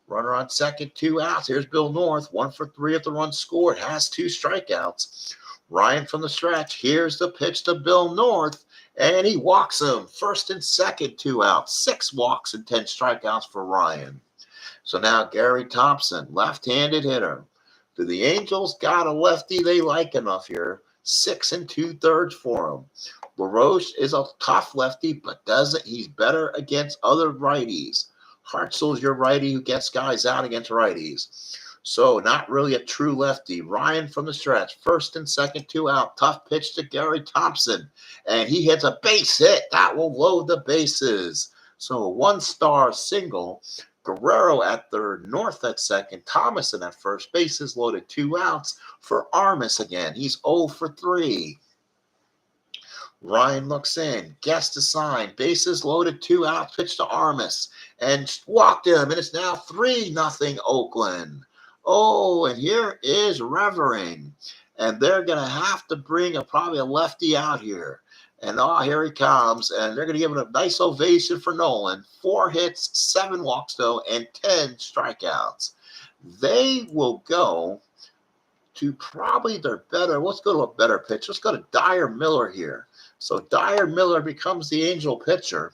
Runner on second, 2 outs. Here's Bill North, 1 for 3 if the run scored. Has 2 strikeouts. Ryan from the stretch. Here's the pitch to Bill North, and he walks him. First and second, 2 outs. 6 walks and 10 strikeouts for Ryan. So now Gary Thompson, left-handed hitter. Do the Angels got a lefty they like enough here? 6 2/3 for him. LaRoche is a tough lefty, but he's better against other righties. Hartzell's your righty who gets guys out against righties. So not really a true lefty. Ryan from the stretch. First and second, 2 out. Tough pitch to Gary Thompson. And he hits a base hit. That will load the bases. So a 1-star single. Guerrero at third, North at second, Thomason at first. Bases loaded, 2 outs for Armas again. He's 0 for 3. Ryan looks in, gets the sign, bases loaded, 2 outs, pitch to Armas, and walked him, and it's now 3-0 Oakland. Oh, and here is Revering, and they're going to have to bring probably a lefty out here. And here he comes, and they're going to give him a nice ovation for Nolan. 4 hits, 7 walks, though, and 10 strikeouts. They will go to probably their better. Let's go to a better pitch. Let's go to Dyer Miller here. So Dyer Miller becomes the Angel pitcher.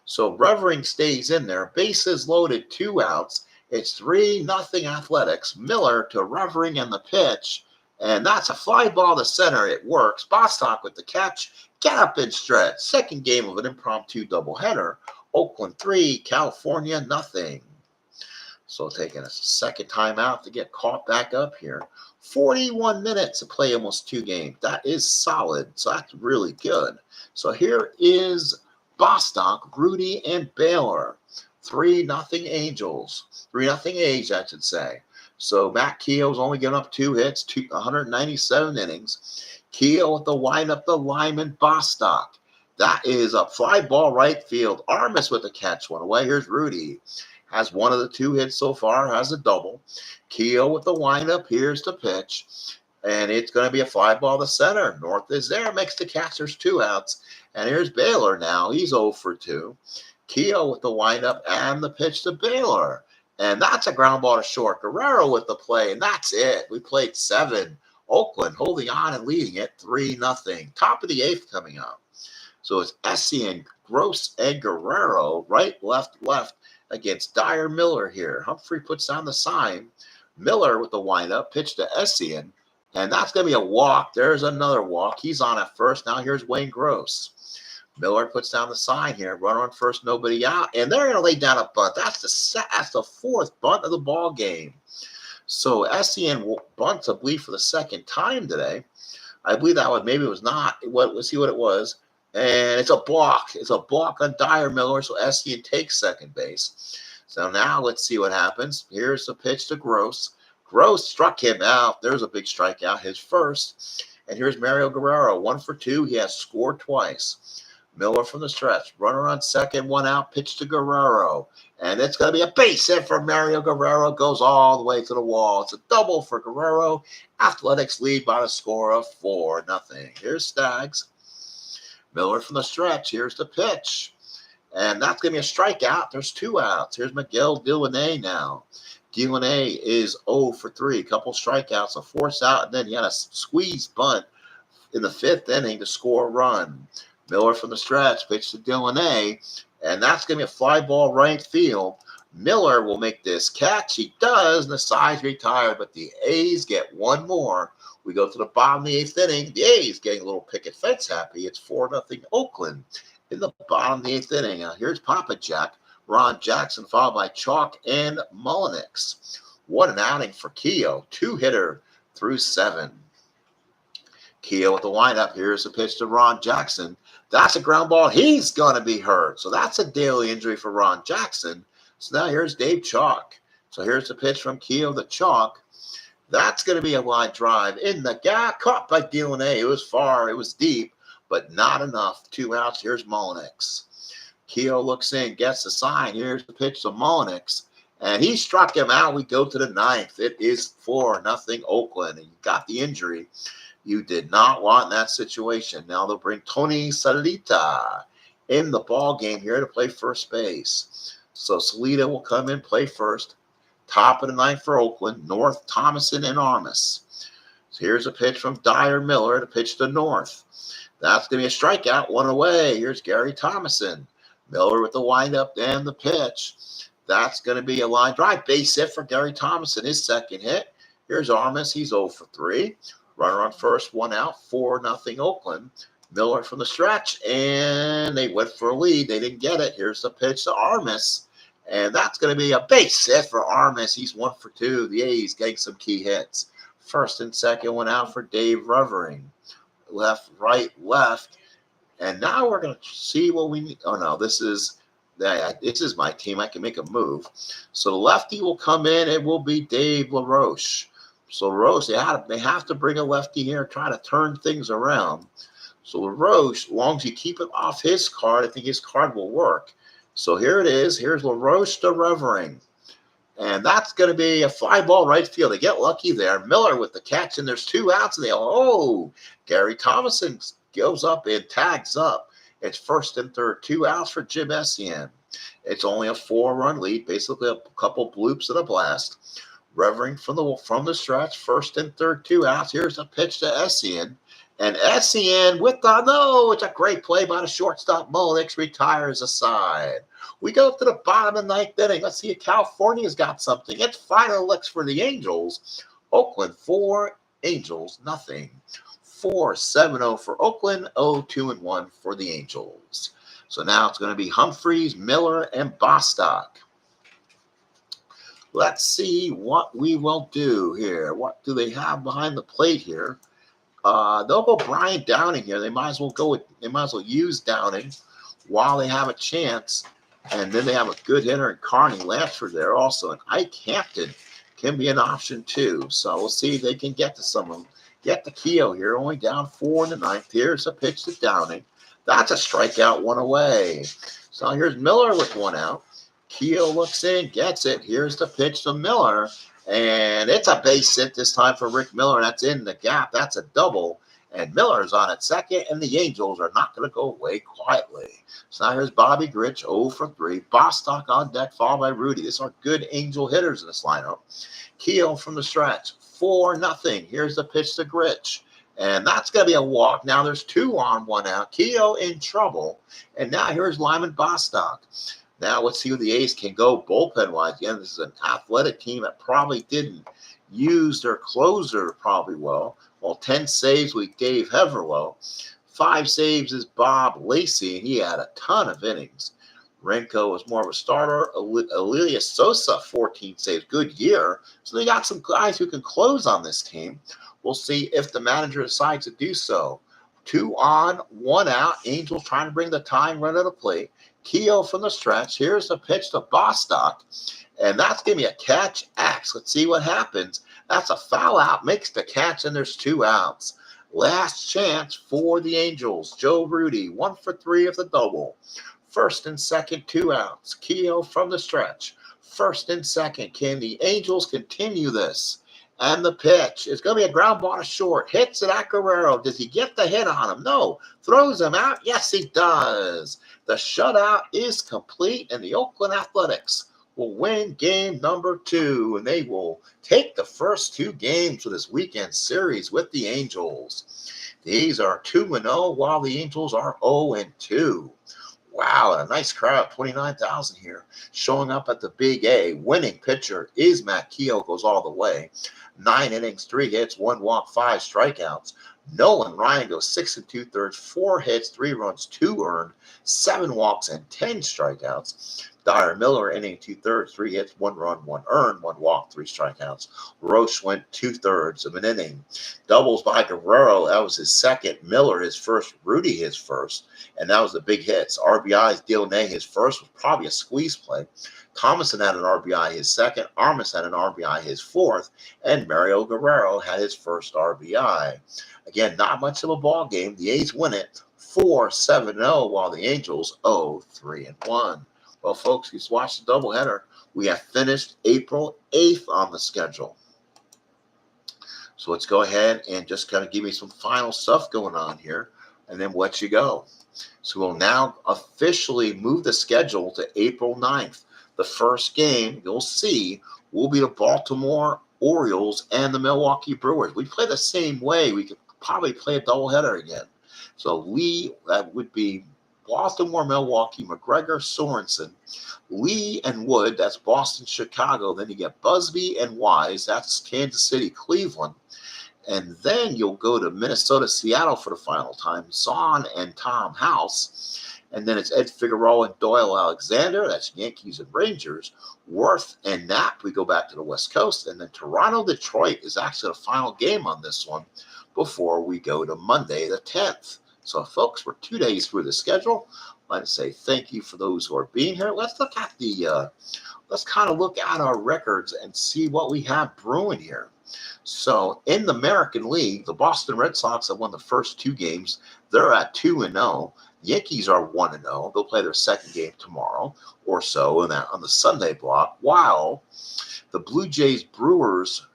So Revering stays in there. Bases loaded, 2 outs. It's 3-0 Athletics. Miller to Revering and the pitch. And that's a fly ball to center. It works. Bostock with the catch. Get up and stretch. Second game of an impromptu doubleheader. Oakland 3, California nothing. So taking a second time out to get caught back up here. 41 minutes to play almost 2 games. That is solid. So that's really good. So here is Bostock, Rudy, and Baylor. 3-0 Angels. 3-0 A's, I should say. So Matt Keogh's only given up 2 hits, 197 innings. Keogh with the windup, the lineman, Bostock. That is a fly ball right field. Armas with the catch, one away. Here's Rudy. Has one of the 2 hits so far, has a double. Keogh with the windup. Here's the pitch. And it's going to be a fly ball to center. North is there, makes the catch. There's 2 outs. And here's Baylor now. He's 0 for 2. Keogh with the windup and the pitch to Baylor. And that's a ground ball to short. Guerrero with the play, and that's it. We played 7. Oakland holding on and leading it 3-0. Top of the 8th coming up. So it's Essien, Gross, and Guerrero. Right, left against Dyer Miller here. Humphrey puts down the sign. Miller with the windup, pitch to Essien. And that's going to be a walk. There's another walk. He's on at first. Now here's Wayne Gross. Miller puts down the sign here. Runner on first, nobody out. And they're going to lay down a bunt. That's the 4th bunt of the ball game. So Essien bunts, I believe, for the 2nd time today. I believe that one maybe it was not. Let's see what it was. And it's a balk. It's a balk on Dyer Miller. So Essien takes second base. So now let's see what happens. Here's the pitch to Gross. Gross struck him out. There's a big strikeout, his first. And here's Mario Guerrero, 1 for 2. He has scored twice. Miller from the stretch. Runner on second, 1 out, pitch to Guerrero. And it's going to be a base hit for Mario Guerrero. Goes all the way to the wall. It's a double for Guerrero. Athletics lead by a score of 4-0. Here's Staggs. Miller from the stretch. Here's the pitch. And that's going to be a strikeout. There's 2 outs. Here's Miguel Delaney now. Delaney is 0 for 3. A couple strikeouts, a force out, and then he had a squeeze bunt in the 5th inning to score a run. Miller from the stretch, pitch to Delaney, and that's going to be a fly ball right field. Miller will make this catch. He does, and the side's retired, but the A's get 1 more. We go to the bottom of the 8th inning. The A's getting a little picket fence happy. It's 4-0 Oakland in the bottom of the 8th inning. Here's Papa Jack. Ron Jackson followed by Chalk and Mullenix. What an outing for Keogh. 2-hitter through 7. Keogh with the windup. Here's the pitch to Ron Jackson. That's a ground ball. He's going to be hurt. So that's a daily injury for Ron Jackson. So now here's Dave Chalk. So here's the pitch from Keogh to Chalk. That's going to be a line drive in the gap. Caught by Delaunay. It was far. It was deep, but not enough. 2 outs. Here's Mullenix. Keogh looks in, gets the sign. Here's the pitch to Mullenix. And he struck him out. We go to the ninth. It is 4-0 Oakland. And you got the injury you did not want in that situation. Now they'll bring Tony Salita in the ball game here to play first base. So Salita will come in, play first. Top of the ninth for Oakland. North, Thomason, and Armas. So here's a pitch from Dyer Miller to pitch to North. That's going to be a strikeout, 1 away. Here's Gary Thomason. Miller with the windup and the pitch. That's going to be a line drive. Base hit for Gary Thomason, his second hit. Here's Armas. He's 0 for 3. Runner on first, 1 out, 4-0 Oakland. Miller from the stretch, and they went for a lead. They didn't get it. Here's the pitch to Armas, and that's going to be a base hit for Armas. He's 1 for 2. The A's getting some key hits. First and second, 1 out for Dave Revering. Left, right, left. And now we're going to see what we need. Oh, no, this is my team. I can make a move. So the lefty will come in. It will be Dave LaRoche. So LaRoche, they have to bring a lefty here, try to turn things around. So LaRoche, as long as you keep it off his card, I think his card will work. So here it is. Here's LaRoche to Revering. And that's going to be a fly ball right field. They get lucky there. Miller with the catch, and there's 2 outs. And Gary Thomason goes up and tags up. It's first and third, 2 outs for Jim Essien. It's only a 4-run lead, basically a couple bloops and a blast. Revering from the stretch, first and third, 2 outs. Here's a pitch to Essien. And Essien it's a great play by the shortstop. Mullenix retires aside. We go to the bottom of the ninth inning. Let's see if California's got something. It's final licks for the Angels. Oakland 4, Angels nothing. 4-7-0 for Oakland, 0-2-1 for the Angels. So now it's going to be Humphreys, Miller, and Bostock. Let's see what we will do here. What do they have behind the plate here? They'll go Brian Downing here. They might as well use Downing while they have a chance. And then they have a good hitter in Carney Latchford there also. And Ike Hampton can be an option too. So we'll see if they can get to some of them. Get the Keogh here, only down 4 in the ninth. Here's a pitch to Downing. That's a strikeout, 1 away. So here's Miller with 1 out. Keogh looks in, gets it. Here's the pitch to Miller. And it's a base hit this time for Rick Miller. That's in the gap. That's a double. And Miller's on at second, and the Angels are not going to go away quietly. So now here's Bobby Grich, 0 for 3. Bostock on deck, followed by Rudy. These are good Angel hitters in this lineup. Keogh from the stretch, 4-0. Here's the pitch to Grich. And that's going to be a walk. Now there's 2 on, 1 out. Keogh in trouble. And now here's Lyman Bostock. Now let's see who the A's can go bullpen-wise. Again, this is an athletic team that probably didn't use their closer probably well. Well, 10 saves with Dave Heverlow. 5 saves is Bob Lacey, and he had a ton of innings. Renko was more of a starter. Elias Sosa, 14 saves. Good year. So they got some guys who can close on this team. We'll see if the manager decides to do so. 2 on, 1 out. Angels trying to bring the tying run to the plate. Keogh from the stretch. Here's the pitch to Bostock. And that's going to be a catch X. Let's see what happens. That's a foul out. Makes the catch, and there's 2 outs. Last chance for the Angels. Joe Rudy, 1 for 3 of the double. First and second, 2 outs. Keogh from the stretch. First and second. Can the Angels continue this? And the pitch is going to be a ground ball to short. Hits it at Guerrero. Does he get the hit on him? No. Throws him out? Yes, he does. The shutout is complete, and the Oakland Athletics will win game number 2, and they will take the first 2 games of this weekend series with the Angels. These are 2-0, while the Angels are 0-2. Wow, a nice crowd, 29,000 here. Showing up at the Big A. Winning pitcher is Matt Keogh, goes all the way. 9 innings, 3 hits, 1 walk, 5 strikeouts. Nolan Ryan goes 6 2/3, 4 hits, 3 runs, 2 earned, 7 walks, and 10 strikeouts. Dyer Miller, inning 2/3, 3 hits, 1 run, 1 earned, 1 walk, 3 strikeouts. Roche went 2/3 of an inning. Doubles by Guerrero, that was his second. Miller his first. Rudy his first. And that was the big hits. RBIs, Delaunay his first, was probably a squeeze play. Thomason had an RBI his second, Armas had an RBI his fourth, and Mario Guerrero had his first RBI. Again, not much of a ball game. The A's win it 4-7-0, while the Angels 0-3-1. Well, folks, you watched the doubleheader. We have finished April 8th on the schedule. So let's go ahead and just kind of give me some final stuff going on here, and then let you go. So we'll now officially move the schedule to April 9th. The first game, you'll see, will be the Baltimore Orioles and the Milwaukee Brewers. We play the same way. We could probably play a doubleheader again. So that would be Baltimore, Milwaukee, McGregor, Sorensen, Lee and Wood, that's Boston, Chicago. Then you get Busby and Wise, that's Kansas City, Cleveland. And then you'll go to Minnesota, Seattle for the final time, Zahn and Tom House. And then it's Ed Figueroa and Doyle Alexander, that's Yankees and Rangers. Worth and Knapp, we go back to the West Coast. And then Toronto, Detroit is actually the final game on this one before we go to Monday the 10th. So, folks, we're 2 days through the schedule. Let's say thank you for those who are being here. Let's look at let's kind of look at our records and see what we have brewing here. So, in the American League, the Boston Red Sox have won the first 2 games. They're at 2-0. Yankees are 1-0. They'll play their second game tomorrow or so on the Sunday block, while the Blue Jays, Brewers,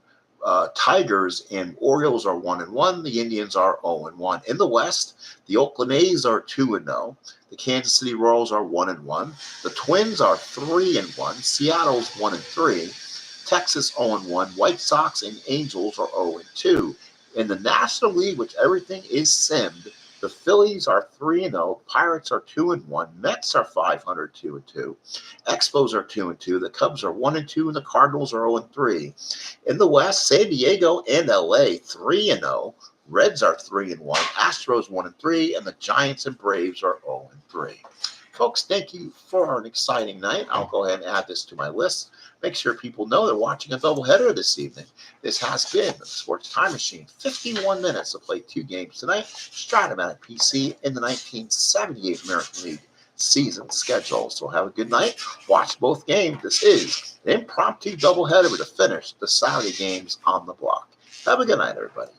Tigers, and Orioles are 1-1. The Indians are 0-1. In the West, the Oakland A's are 2-0. The Kansas City Royals are 1-1. The Twins are 3-1. Seattle's 1-3. Texas 0-1. White Sox and Angels are 0-2. In the National League, which everything is simmed, the Phillies are 3-0. Pirates are 2-1. Mets are 500, 2-2. Expos are 2-2. The Cubs are 1-2, and the Cardinals are 0-3. In the West, San Diego and LA 3-0. Reds are 3-1. Astros 1-3, and the Giants and Braves are 0-3. Folks, thank you for an exciting night. I'll go ahead and add this to my list. Make sure people know they're watching a doubleheader this evening. This has been the Sports Time Machine. 51 minutes to play 2 games tonight. Stratomatic PC in the 1978 American League season schedule. So have a good night. Watch both games. This is an impromptu doubleheader to finish the Saturday games on the block. Have a good night, everybody.